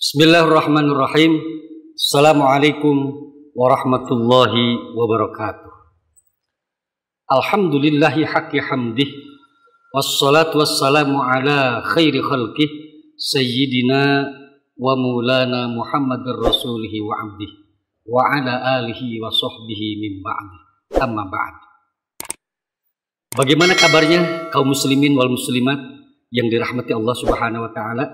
Bismillahirrahmanirrahim. Assalamualaikum warahmatullahi wabarakatuh. Alhamdulillahi haqqi hamdih, wassalatu wassalamu ala khairi khalqih, sayyidina wa maulana Muhammadir rasulihi wa abdih, wa ala alihi wa sahbihi min ba'dih. Amma ba'd. Bagaimana kabarnya kaum muslimin wal muslimat yang dirahmati Allah Subhanahu wa taala?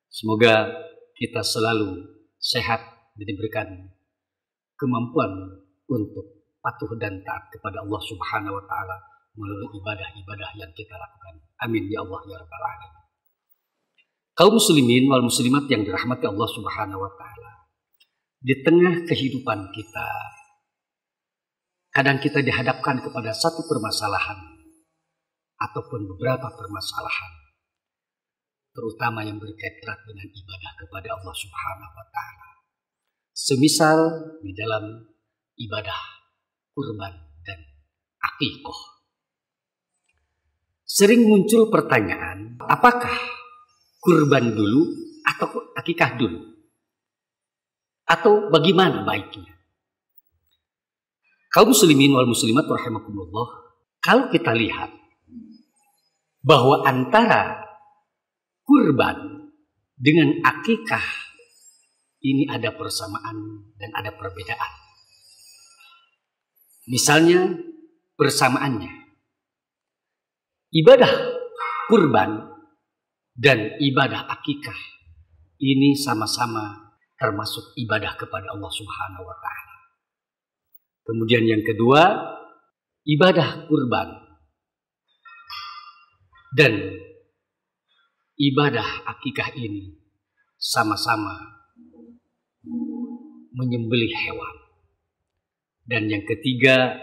Semoga kita selalu sehat dan diberikan kemampuan untuk patuh dan taat kepada Allah Subhanahu wa taala melalui ibadah-ibadah yang kita lakukan. Amin ya Allah ya rabbal alamin. Kaum muslimin wal muslimat yang dirahmati Allah Subhanahu wa taala, di tengah kehidupan kita kadang kita dihadapkan kepada satu permasalahan ataupun beberapa permasalahan, terutama yang berkaitan erat dengan ibadah kepada Allah Subhanahu wa taala. Semisal di dalam ibadah kurban dan akikah. Sering muncul pertanyaan, apakah kurban dulu atau akikah dulu? Atau bagaimana baiknya? Kaum muslimin wal muslimat rahimakumullah, kalau kita lihat bahwa antara kurban dengan akikah ini ada persamaan dan ada perbedaan. Misalnya persamaannya, ibadah kurban dan ibadah akikah ini sama-sama termasuk ibadah kepada Allah Subhanahu wa taala. Kemudian yang kedua, ibadah kurban dan ibadah akikah ini sama-sama menyembelih hewan. Dan yang ketiga,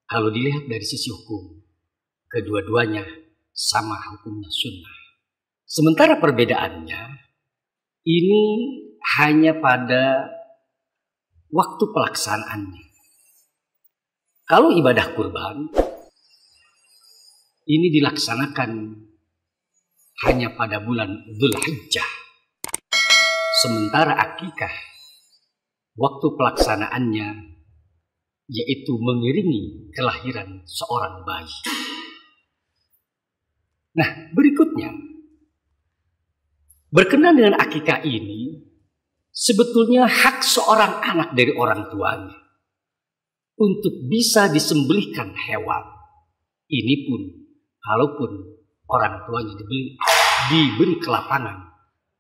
kalau dilihat dari sisi hukum, kedua-duanya sama hukumnya sunnah. Sementara perbedaannya ini hanya pada waktu pelaksanaannya. Kalau ibadah kurban ini dilaksanakan hanya pada bulan Dzulhijjah. Sementara akikah waktu pelaksanaannya yaitu mengiringi kelahiran seorang bayi. Nah, berikutnya berkenaan dengan akikah ini sebetulnya hak seorang anak dari orang tuanya untuk bisa disembelihkan hewan. Ini pun kalaupun orang tuanya diberi kelapangan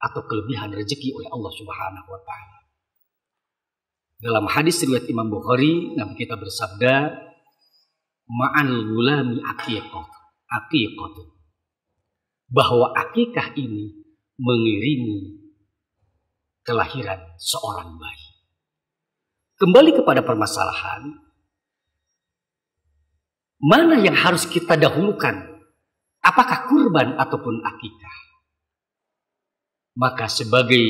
atau kelebihan rezeki oleh Allah Subhanahu wa taala. Dalam hadis riwayat Imam Bukhari, Nabi kita bersabda, ma'al gulami aqiqah, bahwa akikah ini mengiringi kelahiran seorang bayi. Kembali kepada permasalahan, mana yang harus kita dahulukan? Apakah kurban ataupun akikah? Maka sebagai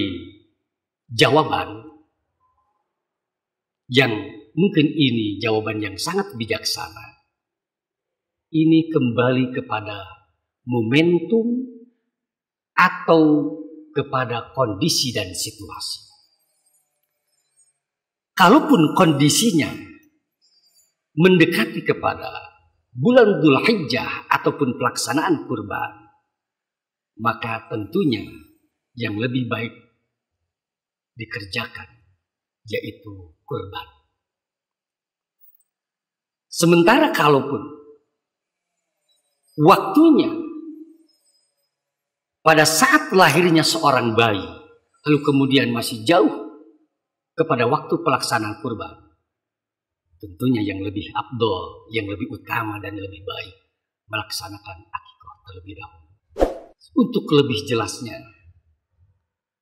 jawaban yang mungkin ini jawaban yang sangat bijaksana, ini kembali kepada momentum atau kepada kondisi dan situasi. Kalaupun kondisinya mendekati kepada bulan Dzulhijjah ataupun pelaksanaan kurban, maka tentunya yang lebih baik dikerjakan yaitu kurban. Sementara kalaupun waktunya pada saat lahirnya seorang bayi, lalu kemudian masih jauh kepada waktu pelaksanaan kurban, tentunya yang lebih afdol, yang lebih utama dan lebih baik melaksanakan akikah terlebih dahulu. Untuk lebih jelasnya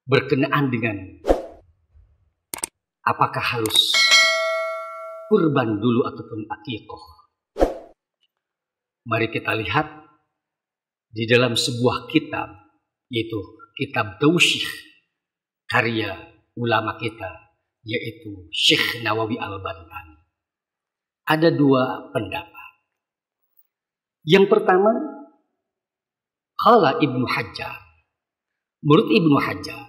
berkenaan dengan apakah harus kurban dulu ataupun akikah, mari kita lihat di dalam sebuah kitab, yaitu kitab Tausyih karya ulama kita, yaitu Syekh Nawawi Al-Bantani. Ada dua pendapat. Yang pertama, qala Ibnu Hajar. Menurut Ibnu Hajar,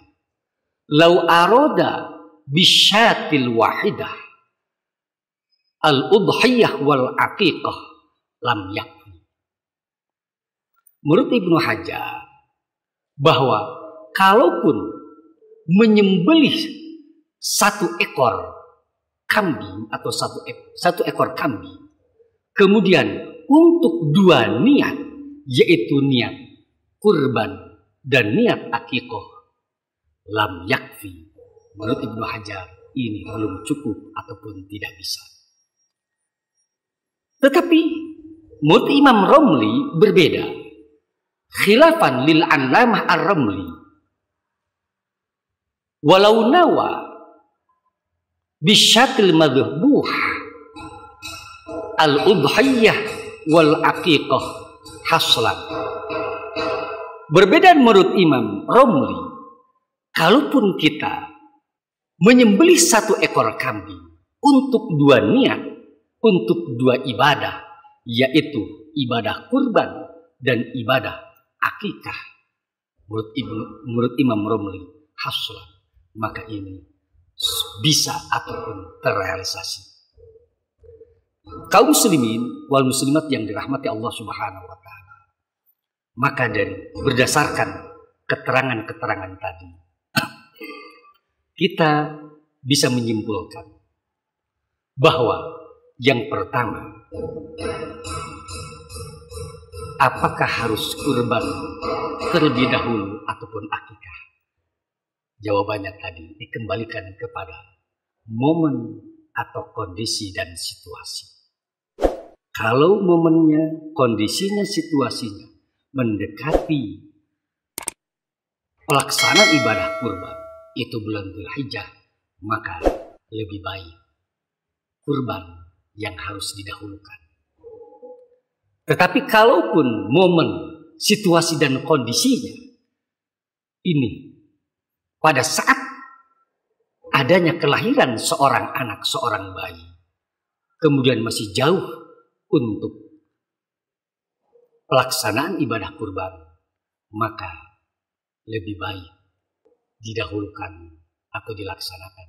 lau aroda bisyatil wahidah al-udhiyah wal aqiqah lam yakfi. Menurut Ibnu Hajar, bahwa kalaupun menyembelih satu ekor kambing atau satu ekor kambing, kemudian untuk dua niat, yaitu niat kurban dan niat akikoh, lam yakfi. Menurut Ibnu Hajar, ini belum cukup ataupun tidak bisa. Tetapi menurut Imam Romli berbeda. Khilafan lil Allamah Ar-Ramli, walau nawa bisyatil madhbuh al-udhiyah wal aqiqah haslan. Berbeda menurut Imam Romli, kalaupun kita menyembelih satu ekor kambing untuk dua niat, untuk dua ibadah, yaitu ibadah kurban dan ibadah akikah, menurut Imam Romli haslan, maka ini bisa ataupun terrealisasi. Kaum muslimin wal muslimat yang dirahmati Allah Subhanahu wa taala, maka dari berdasarkan keterangan-keterangan tadi, kita bisa menyimpulkan bahwa yang pertama, apakah harus kurban terlebih dahulu ataupun akikah? Jawabannya tadi dikembalikan kepada momen atau kondisi dan situasi. Kalau momennya, kondisinya, situasinya mendekati pelaksanaan ibadah kurban, itu bulan Dzulhijjah, maka lebih baik kurban yang harus didahulukan. Tetapi kalaupun momen, situasi dan kondisinya ini pada saat adanya kelahiran seorang anak, seorang bayi, kemudian masih jauh untuk pelaksanaan ibadah kurban, maka lebih baik didahulukan atau dilaksanakan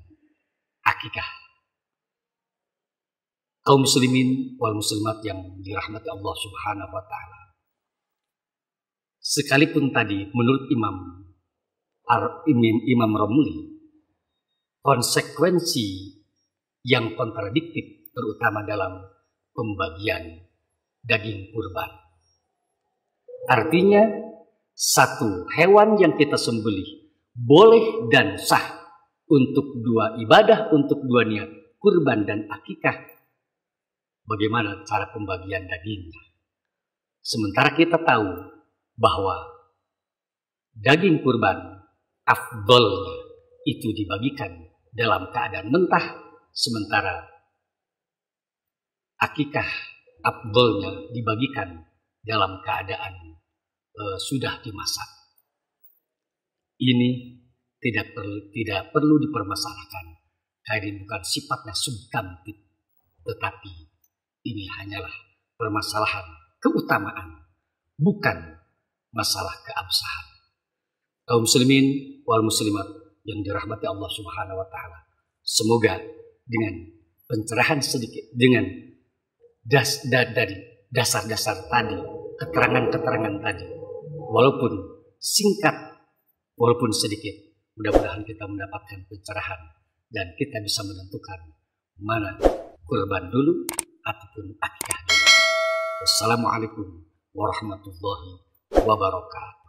akikah. Kaum muslimin wal muslimat yang dirahmati Allah Subhanahu wa taala, sekalipun tadi menurut Imam Romli konsekuensi yang kontradiktif, terutama dalam pembagian daging kurban, artinya satu hewan yang kita sembelih boleh dan sah untuk dua ibadah, untuk dua niat kurban dan akikah. Bagaimana cara pembagian dagingnya? Sementara kita tahu bahwa daging kurban afdolnya itu dibagikan dalam keadaan mentah, sementara akikah afdolnya dibagikan dalam keadaan sudah dimasak. Ini tidak perlu dipermasalahkan, karena ini bukan sifatnya substantif, tetapi ini hanyalah permasalahan keutamaan, bukan masalah keabsahan. Kaum muslimin wal muslimat yang dirahmati Allah Subhanahu wa taala, semoga dengan pencerahan sedikit, dengan dari dasar-dasar tadi, keterangan-keterangan tadi, walaupun singkat, walaupun sedikit, mudah-mudahan kita mendapatkan pencerahan dan kita bisa menentukan mana kurban dulu ataupun akikah dulu. Wassalamualaikum warahmatullahi wabarakatuh.